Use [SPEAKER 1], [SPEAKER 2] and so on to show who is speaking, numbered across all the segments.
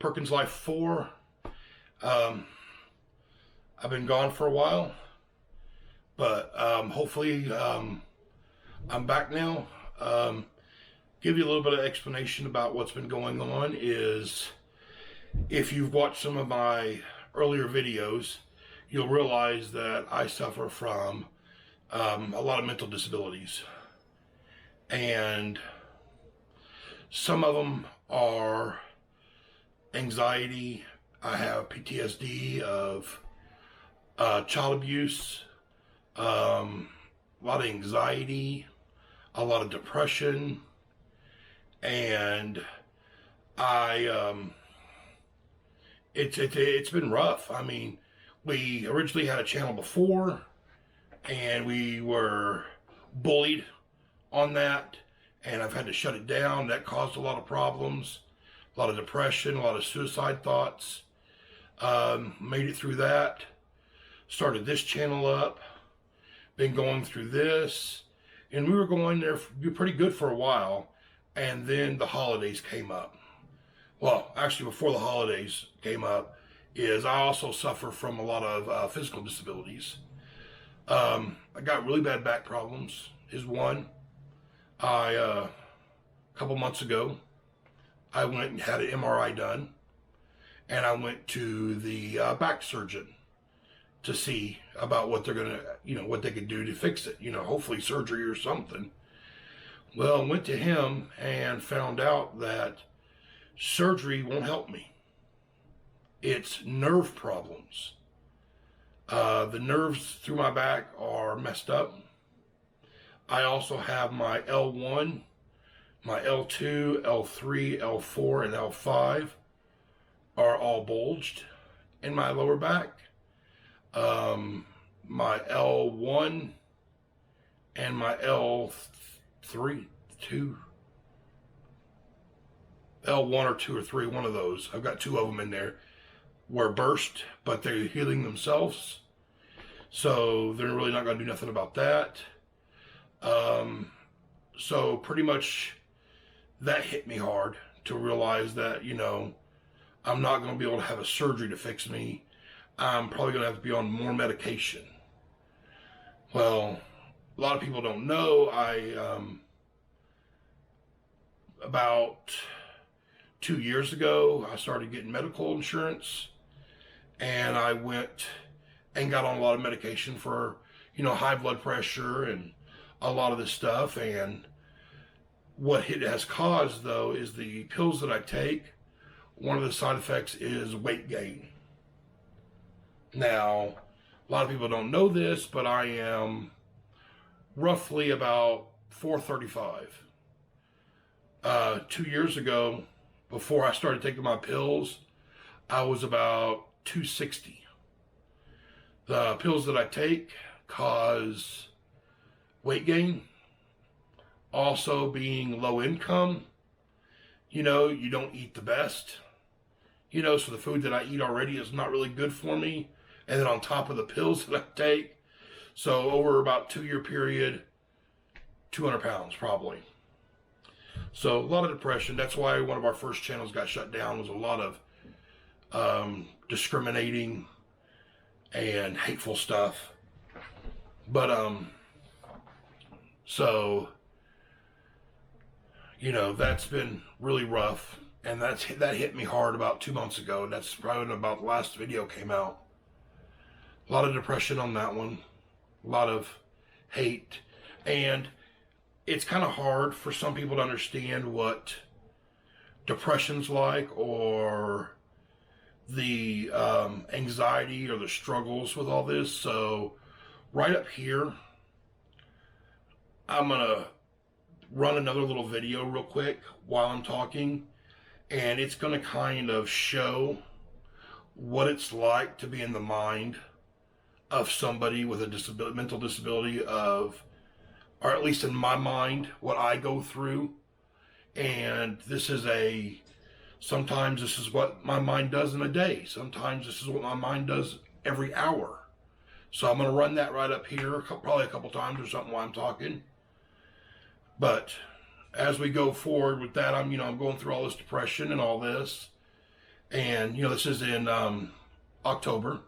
[SPEAKER 1] Perkins Life 4. I've been gone for a while, but hopefully I'm back now. Give you a little bit of explanation about what's been going on is, if you've watched some of my earlier videos, you'll realize that I suffer from a lot of mental disabilities. And some of them are anxiety. I have PTSD of child abuse, a lot of anxiety, a lot of depression, and it's been rough. I mean, we originally had a channel before, and we were bullied on that, and I've had to shut it down. That caused a lot of problems, a lot of depression, a lot of suicide thoughts. Made it through that, started this channel up, been going through this, and we were going there pretty good for a while, and then the holidays came up. Well, actually before the holidays came up, is I also suffer from a lot of physical disabilities. I got really bad back problems is one. A couple months ago, I went and had an MRI done, and I went to the back surgeon to see about what they're gonna, what they could do to fix it, hopefully surgery or something. Well, I went to him and found out that surgery won't help me. It's nerve problems. The nerves through my back are messed up. I also have my L1, my L2, L3, L4, and L5 are all bulged in my lower back. My L1 and my L1 or 2 or 3, one of those, I've got 2 of them in there, were burst, but they're healing themselves. So they're really not going to do nothing about that. So pretty much that hit me hard to realize that, I'm not going to be able to have a surgery to fix me. I'm probably going to have to be on more medication. Well, a lot of people don't know, about 2 years ago, I started getting medical insurance, and I went and got on a lot of medication for, high blood pressure and a lot of this stuff. And what it has caused, though, is the pills that I take, one of the side effects is weight gain. Now, a lot of people don't know this, but I am roughly about 435. 2 years ago, before I started taking my pills, I was about 260. The pills that I take cause weight gain. Also, being low income, you don't eat the best. So the food that I eat already is not really good for me. And then on top of the pills that I take, so over about 2-year period, 200 pounds probably. So a lot of depression. That's why one of our first channels got shut down, was a lot of discriminating and hateful stuff. But so that's been really rough, and that hit me hard about 2 months ago. That's probably when about the last video came out. A lot of depression on that one, a lot of hate, and it's kind of hard for some people to understand what depression's like, or the anxiety or the struggles with all this. So right up here, I'm gonna run another little video real quick while I'm talking, and it's gonna kind of show what it's like to be in the mind of somebody with a mental disability, or at least in my mind, what I go through. And sometimes this is what my mind does in a day. Sometimes this is what my mind does every hour. So I'm going to run that right up here, probably a couple times or something while I'm talking. But as we go forward with that, I'm going through all this depression and all this. And, you know, this is in October.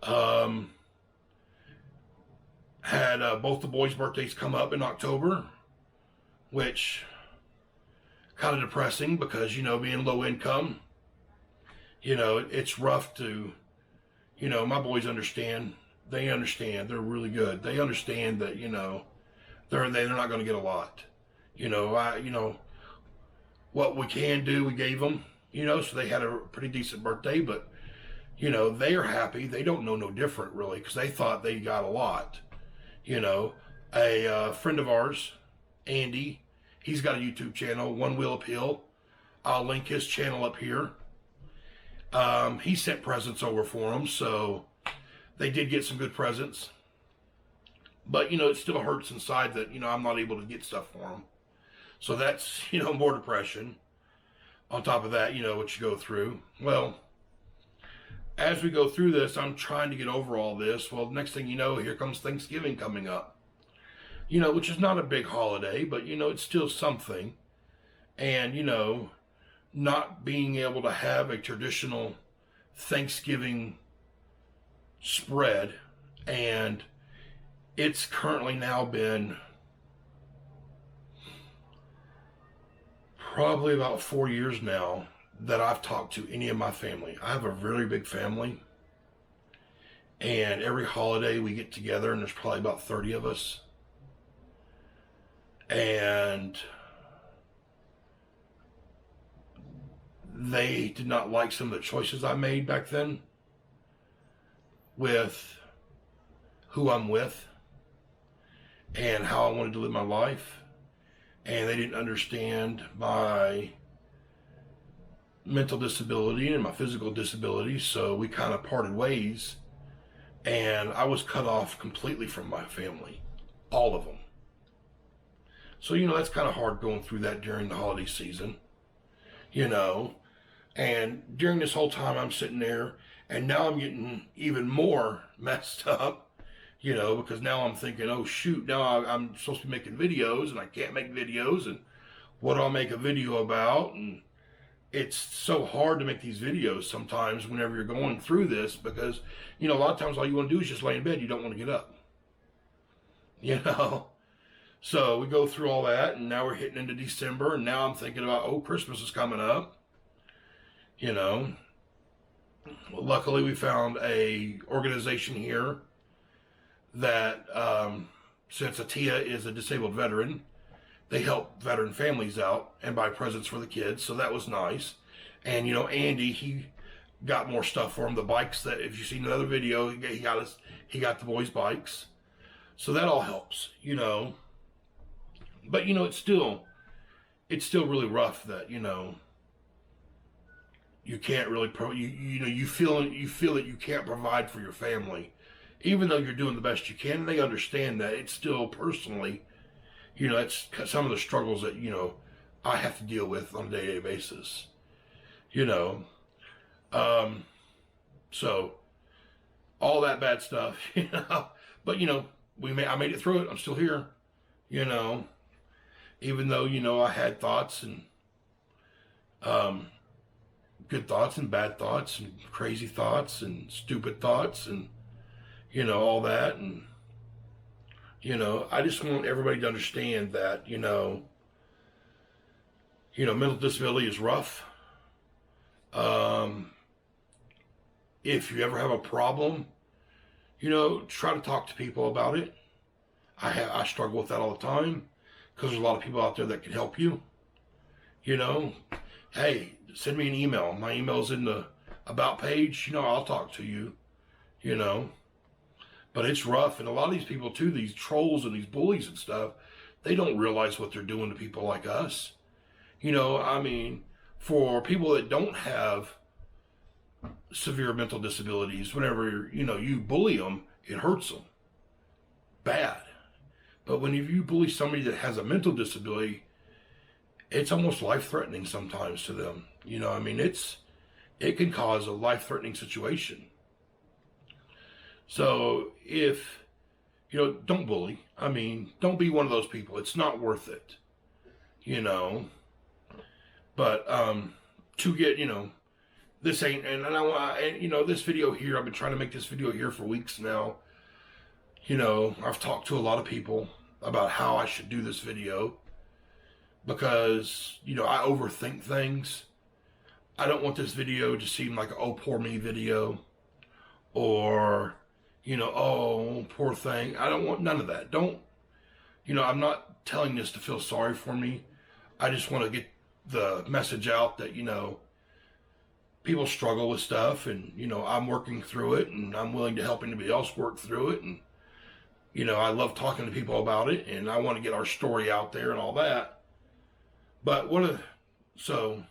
[SPEAKER 1] Um, had both the boys' birthdays come up in October, which kind of depressing because, you know, being low income, you know, it's rough to, you know, my boys understand. They understand. They're really good. They understand that, you know, they're not going to get a lot. You know, what we can do, we gave them, you know, so they had a pretty decent birthday, but, you know, they are happy. They don't know no different, really, because they thought they got a lot. You know, a friend of ours, Andy, he's got a YouTube channel, One Wheel Appeal. I'll link his channel up here. He sent presents over for them, so they did get some good presents. But, you know, it still hurts inside that, you know, I'm not able to get stuff for them. So that's, you know, more depression. On top of that, you know, what you go through. Well, as we go through this, I'm trying to get over all this. Well, next thing you know, here comes Thanksgiving coming up. You know, which is not a big holiday, but, you know, it's still something. And, you know, not being able to have a traditional Thanksgiving spread. And it's currently now been probably about 4 years now that I've talked to any of my family. I have a very big family, and every holiday we get together, and there's probably about 30 of us. And they did not like some of the choices I made back then with who I'm with and how I wanted to live my life. And they didn't understand my mental disability and my physical disability, so we kind of parted ways, and I was cut off completely from my family, all of them. So, you know, that's kind of hard going through that during the holiday season, you know. And during this whole time I'm sitting there, and now I'm getting even more messed up, you know, because now I'm thinking, oh shoot, now I'm supposed to be making videos and I can't make videos, and what do I make a video about? And it's so hard to make these videos sometimes whenever you're going through this, because, you know, a lot of times all you want to do is just lay in bed. You don't want to get up, you know. So we go through all that, and now we're hitting into December, and now I'm thinking about, oh, Christmas is coming up, you know. Well, luckily we found a organization here that, since Atia is a disabled veteran, they help veteran families out and buy presents for the kids, so that was nice. And, you know, Andy, he got more stuff for him. The bikes that, if you've seen another video, he got the boys' bikes, so that all helps, you know. But, you know, it's still really rough that, you know, you can't really you know, you feel that you can't provide for your family, even though you're doing the best you can. They understand that. It's still personally, you know, it's some of the struggles that, you know, I have to deal with on a day-to-day basis, you know. So all that bad stuff, you know. But, you know, I made it through it. I'm still here, you know. Even though, you know, I had thoughts and good thoughts and bad thoughts and crazy thoughts and stupid thoughts and, you know, all that. And, you know, I just want everybody to understand that, you know, mental disability is rough. If you ever have a problem, you know, try to talk to people about it. I struggle with that all the time, because there's a lot of people out there that can help you. You know, hey, send me an email. My email's in the about page. You know, I'll talk to you, you know. But it's rough. And a lot of these people, too, these trolls and these bullies and stuff, they don't realize what they're doing to people like us. You know, I mean, for people that don't have severe mental disabilities, whenever, you know, you bully them, it hurts them bad. But when you bully somebody that has a mental disability, it's almost life-threatening sometimes to them. You know, I mean, it can cause a life-threatening situation. So if, you know, don't bully. I mean, don't be one of those people. It's not worth it, you know. But to get, you know, this ain't, and I want, and you know, this video here, I've been trying to make this video here for weeks now. You know, I've talked to a lot of people about how I should do this video because, you know, I overthink things. I don't want this video to seem like an oh poor me video or, you know, oh poor thing. I don't want none of that. Don't, you know, I'm not telling this to feel sorry for me. I just want to get the message out that, you know, people struggle with stuff and, you know, I'm working through it and I'm willing to help anybody else work through it. And, you know, I love talking to people about it and I want to get our story out there and all that. But so,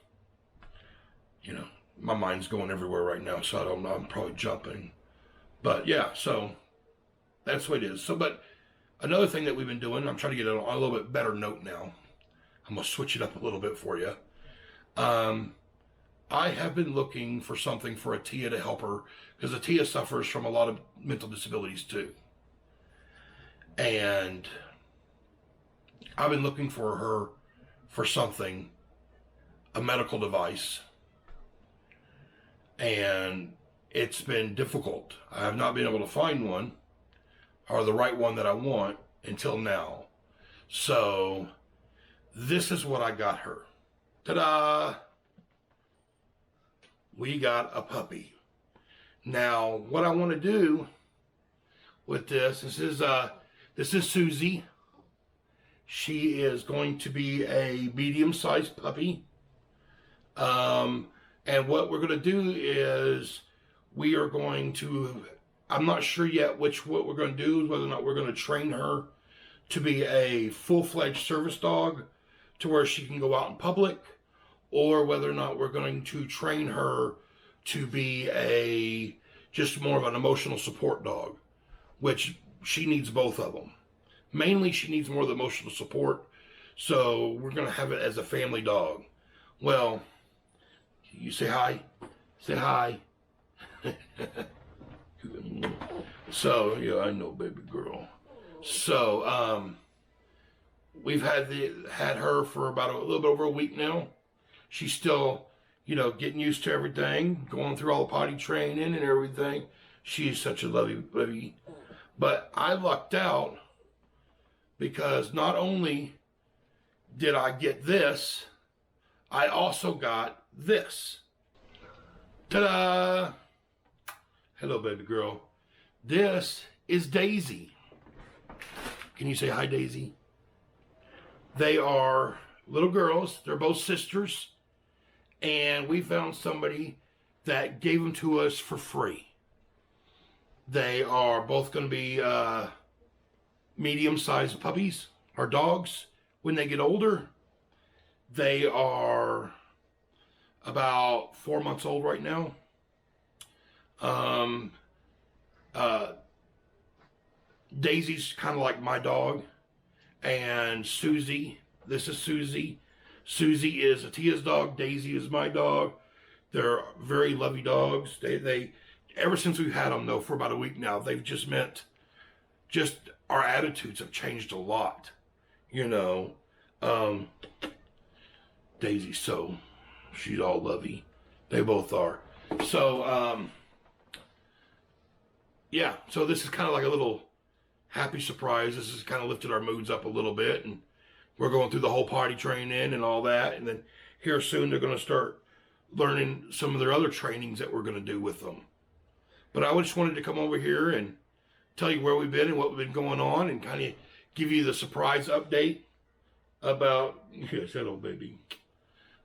[SPEAKER 1] you know, my mind's going everywhere right now, so I don't know, I'm probably jumping. But yeah, so that's what it is. So, but another thing that we've been doing, I'm trying to get on a little bit better note now. I'm going to switch it up a little bit for you. I have been looking for something for Atia to help her, because Atia suffers from a lot of mental disabilities too. And I've been looking for her for something, a medical device. And it's been difficult. I have not been able to find one, or the right one that I want, until now. So this is what I got her. Ta-da! We got a puppy. Now, what I want to do with this is Susie. She is going to be a medium-sized puppy. And what we're going to do is we are going to, I'm not sure yet what we're going to do, whether or not we're going to train her to be a full-fledged service dog to where she can go out in public, or whether or not we're going to train her to be just more of an emotional support dog, which she needs both of them. Mainly she needs more of the emotional support, so we're going to have it as a family dog. Well, you say hi? Say hi. So, yeah, I know, baby girl. So, we've had her for about a little bit over a week now. She's still, you know, getting used to everything, going through all the potty training and everything. She's such a lovely baby. But I lucked out because not only did I get this, I also got this. Ta-da! Hello, baby girl. This is Daisy. Can you say hi, Daisy? They are little girls. They're both sisters. And we found somebody that gave them to us for free. They are both going to be medium-sized puppies or dogs when they get older. They are about 4 months old right now. Daisy's kind of like my dog. And Susie, this is Susie. Susie is Atia's dog. Daisy is my dog. They're very lovely dogs. They ever since we've had them, though, for about a week now, they've just our attitudes have changed a lot. You know, Daisy, so she's all lovey. They both are. So, yeah, so this is kind of like a little happy surprise. This has kind of lifted our moods up a little bit, and we're going through the whole potty training and all that, and then here soon they're going to start learning some of their other trainings that we're going to do with them. But I just wanted to come over here and tell you where we've been and what we've been going on, and kind of give you the surprise update about, yes, hello, baby,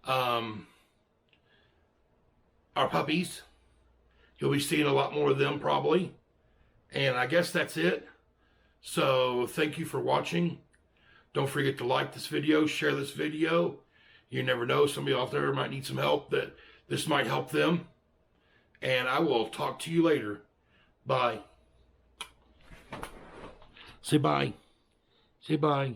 [SPEAKER 1] our puppies. You'll be seeing a lot more of them probably. And I guess that's it. So thank you for watching. Don't forget to like this video, share this video. You never know, somebody out there might need some help, that this might help them. And I will talk to you later. Bye. Say bye. Say bye.